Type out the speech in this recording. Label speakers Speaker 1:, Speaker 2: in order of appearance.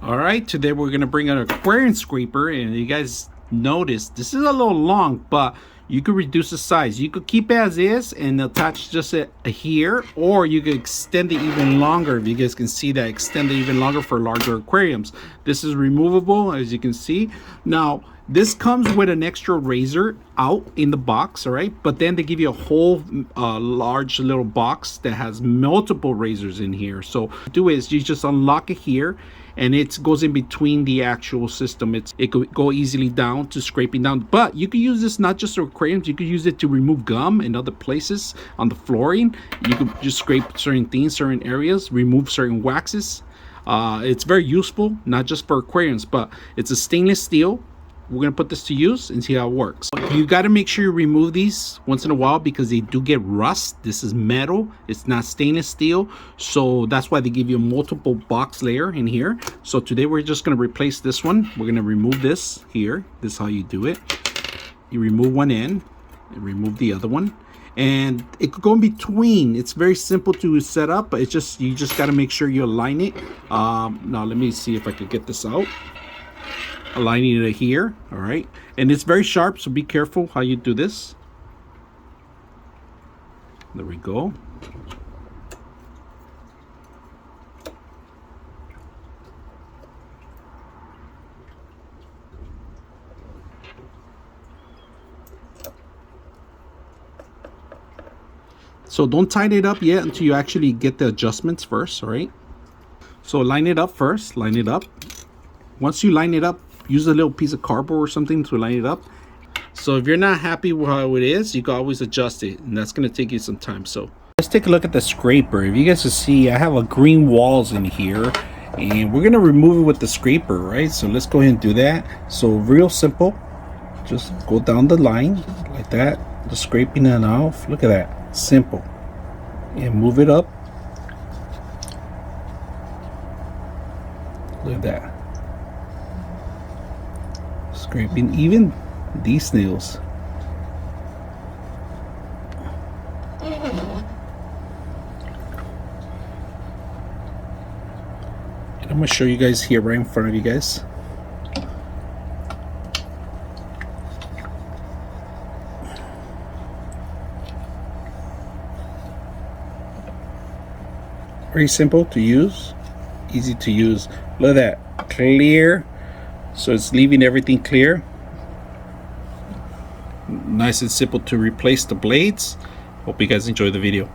Speaker 1: All right, today we're gonna bring an aquarium scraper, and you guys notice this is a little long, but you could reduce the size. You could keep it as is and attach just a here, or you could extend it even longer. If you guys can see that, extend it even longer for larger aquariums. This is removable, as you can see. Now, this comes with an extra razor out in the box, all right? But then they give you a whole large little box that has multiple razors in here. So what you do is you just unlock it here, and it goes in between the actual system. It could go easily down to scraping down, but you could use this not just for aquariums. You could use it to remove gum in other places on the flooring. You could just scrape certain things, certain areas, remove certain waxes. It's very useful, not just for aquariums, but it's a stainless steel. We're gonna put this to use and see how it works. You got to make sure you remove these once in a while because they do get rust. This is metal, it's not stainless steel, so that's why they give you a multiple box layer in here. So today we're just going to replace this one. We're going to remove this here. This is how you do it. You remove one end and remove the other one, and it could go in between. It's very simple to set up, but it's just, you just got to make sure you align it. Now let me see if I could get this out. Aligning it here, all right, and it's very sharp, so be careful how you do this. There we go. So don't tighten it up yet until you actually get the adjustments first, all right? So line it up first, line it up. Once you line it up, use a little piece of cardboard or something to line it up. So if you're not happy with how it is, you can always adjust it, and that's going to take you some time. So let's take a look at the scraper. If you guys can see, I have a green walls in here, and we're going to remove it with the scraper, right? So let's go ahead and do that. So real simple, just go down the line like that, just scraping it off. Look at that, simple. And move it up. Look at that. Scraping even these snails. And I'm going to show you guys here right in front of you guys. Very simple to use, easy to use. Look at that, clear. So it's leaving everything clear. Nice and simple to replace the blades. Hope you guys enjoy the video.